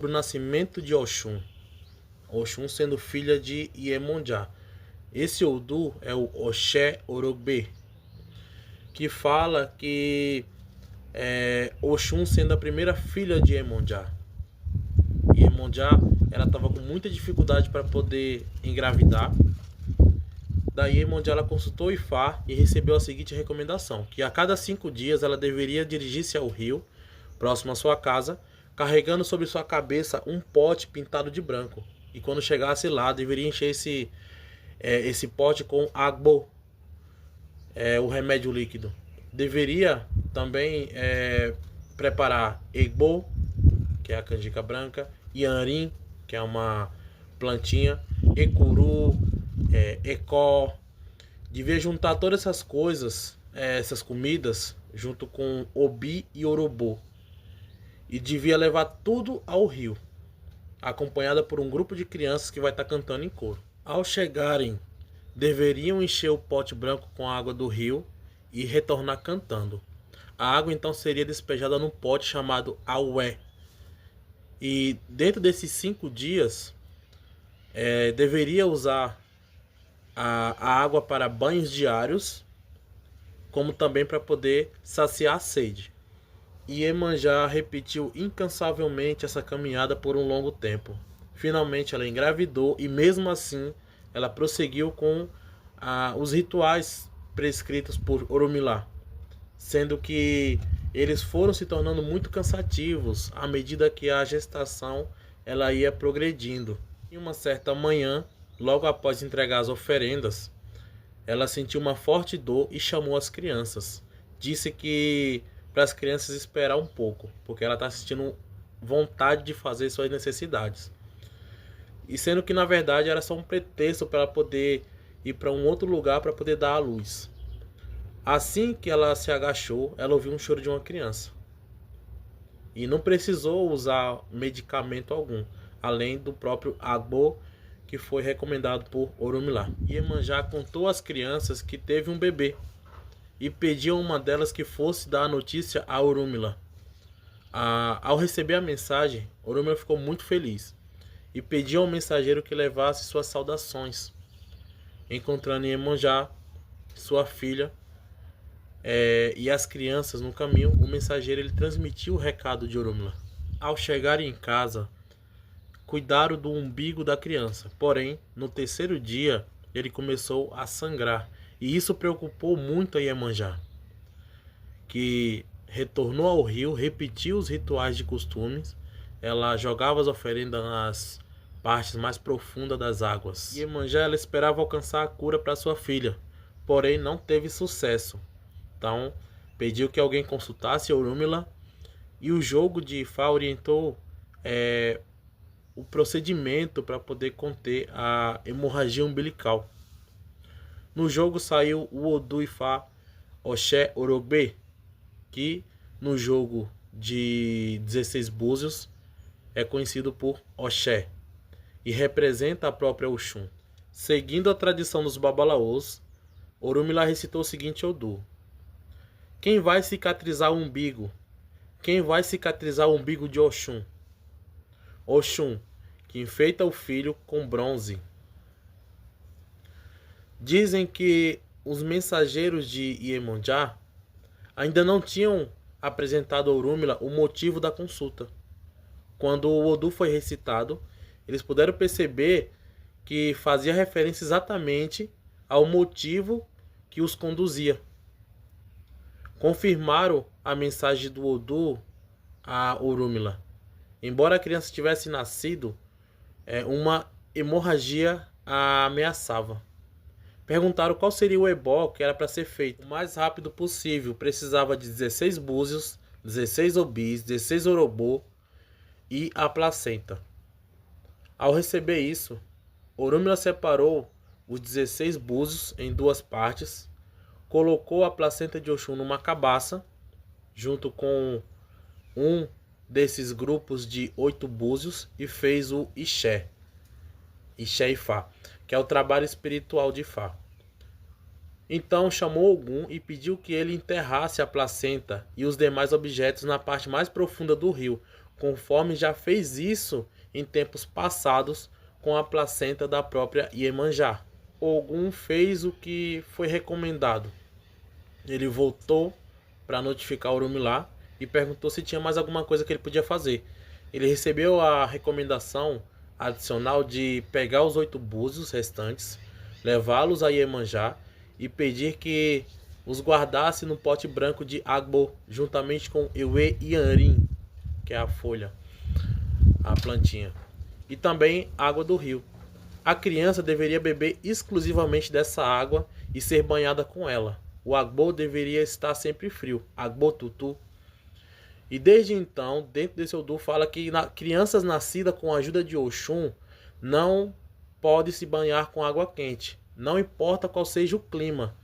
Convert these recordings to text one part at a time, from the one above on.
O nascimento de Oxum. Oxum sendo filha de Iemonjá. Esse Odu é o Oxé Orogbe, que fala que Oxum sendo a primeira filha de Iemonjá. Iemonjá, ela estava com muita dificuldade para poder engravidar. Daí Iemonjá ela consultou Ifá e recebeu a seguinte recomendação, que a cada 5 dias ela deveria dirigir-se ao rio, próximo à sua casa, carregando sobre sua cabeça um pote pintado de branco. E quando chegasse lá, deveria encher esse pote com agbo, o remédio líquido. Deveria também preparar egbo, que é a canjica branca, yanrim, que é uma plantinha, ecuru, ecó. Devia juntar todas essas coisas, essas comidas, junto com obi e orobô. E devia levar tudo ao rio, acompanhada por um grupo de crianças que vai estar cantando em coro. Ao chegarem, deveriam encher o pote branco com a água do rio e retornar cantando. A água então seria despejada num pote chamado aué. E dentro desses 5 dias, deveria usar a água para banhos diários, como também para poder saciar a sede. Iemanjá repetiu incansavelmente essa caminhada por um longo tempo. Finalmente ela engravidou e mesmo assim ela prosseguiu com os rituais prescritos por Orumilá, sendo que eles foram se tornando muito cansativos à medida que a gestação ela ia progredindo. Em uma certa manhã, logo após entregar as oferendas, ela sentiu uma forte dor e chamou as crianças. Disse que para as crianças esperar um pouco, porque ela está sentindo vontade de fazer suas necessidades. E sendo que na verdade era só um pretexto para ela poder ir para um outro lugar para poder dar à luz. Assim que ela se agachou, ela ouviu um choro de uma criança. E não precisou usar medicamento algum, além do próprio agbo que foi recomendado por Orumilá. Iemanjá contou às crianças que teve um bebê e pediu a uma delas que fosse dar a notícia a Orumilá. Ao receber a mensagem, Orumilá ficou muito feliz e pediu ao mensageiro que levasse suas saudações. Encontrando Iemanjá, sua filha, e as crianças no caminho, o mensageiro ele transmitiu o recado de Orumilá. Ao chegarem em casa, cuidaram do umbigo da criança, porém, no terceiro dia, ele começou a sangrar. E isso preocupou muito a Iemanjá, que retornou ao rio, repetiu os rituais de costumes. Ela jogava as oferendas nas partes mais profundas das águas. Iemanjá ela esperava alcançar a cura para sua filha, porém não teve sucesso. Então, pediu que alguém consultasse Orumilá e o jogo de Ifá orientou o procedimento para poder conter a hemorragia umbilical. No jogo saiu o Odu Ifá Oxé Orogbe, que no jogo de 16 búzios é conhecido por Oxé e representa a própria Oxum. Seguindo a tradição dos babalaôs, Orumilá recitou o seguinte Odu: quem vai cicatrizar o umbigo? Quem vai cicatrizar o umbigo de Oxum? Oxum, que enfeita o filho com bronze. Dizem que os mensageiros de Iemanjá ainda não tinham apresentado a Orumilá o motivo da consulta. Quando o Odu foi recitado, eles puderam perceber que fazia referência exatamente ao motivo que os conduzia. Confirmaram a mensagem do Odu a Orumilá. Embora a criança tivesse nascido, uma hemorragia a ameaçava. Perguntaram qual seria o ebó que era para ser feito o mais rápido possível. Precisava de 16 búzios, 16 obis, 16 orobô e a placenta. Ao receber isso, Orumilá separou os 16 búzios em 2 partes, colocou a placenta de Oxum numa cabaça, junto com um desses grupos de 8 búzios e fez o Ixé, Ixé-Ifá, que é o trabalho espiritual de Ifá. Então chamou Ogum e pediu que ele enterrasse a placenta e os demais objetos na parte mais profunda do rio, conforme já fez isso em tempos passados com a placenta da própria Iemanjá. Ogum fez o que foi recomendado. Ele voltou para notificar Orunmila e perguntou se tinha mais alguma coisa que ele podia fazer. Ele recebeu a recomendação adicional de pegar os 8 búzios restantes, levá-los a Iemanjá e pedir que os guardasse no pote branco de Agbo, juntamente com Ewe Yanrin, que é a folha, a plantinha, e também água do rio. A criança deveria beber exclusivamente dessa água e ser banhada com ela. O Agbo deveria estar sempre frio, Agbo Tutu. E desde então, dentro desse Odu, fala que crianças nascidas com a ajuda de Oxum não podem se banhar com água quente. Não importa qual seja o clima,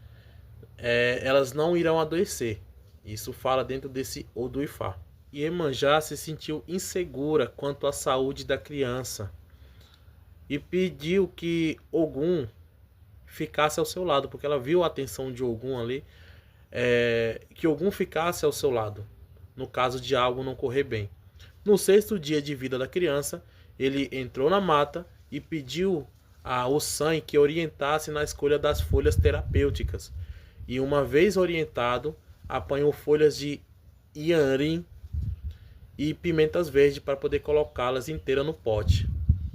elas não irão adoecer. Isso fala dentro desse Odu Ifá. Iemanjá se sentiu insegura quanto à saúde da criança e pediu que Ogum ficasse ao seu lado, porque ela viu a atenção de Ogum ali, que Ogum ficasse ao seu lado, no caso de algo não correr bem. No 6º dia de vida da criança, ele entrou na mata e pediu a Ossan que orientasse na escolha das folhas terapêuticas. E uma vez orientado, apanhou folhas de Yanrin e pimentas verdes para poder colocá-las inteiras no pote.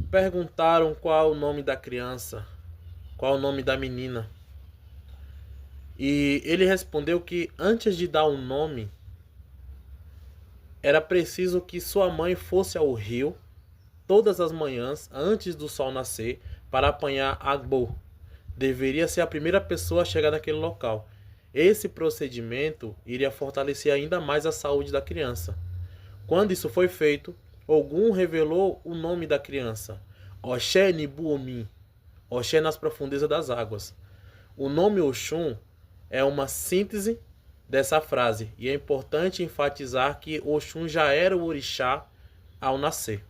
Perguntaram qual é o nome da criança, qual é o nome da menina. E ele respondeu que antes de dar um nome, era preciso que sua mãe fosse ao rio todas as manhãs antes do sol nascer para apanhar Agbo. Deveria ser a primeira pessoa a chegar naquele local. Esse procedimento iria fortalecer ainda mais a saúde da criança. Quando isso foi feito, Ogum revelou o nome da criança, Oxé Nibuomin, Oxé nas profundezas das águas. O nome Oxum é uma síntese dessa frase, e é importante enfatizar que Oxum já era o orixá ao nascer.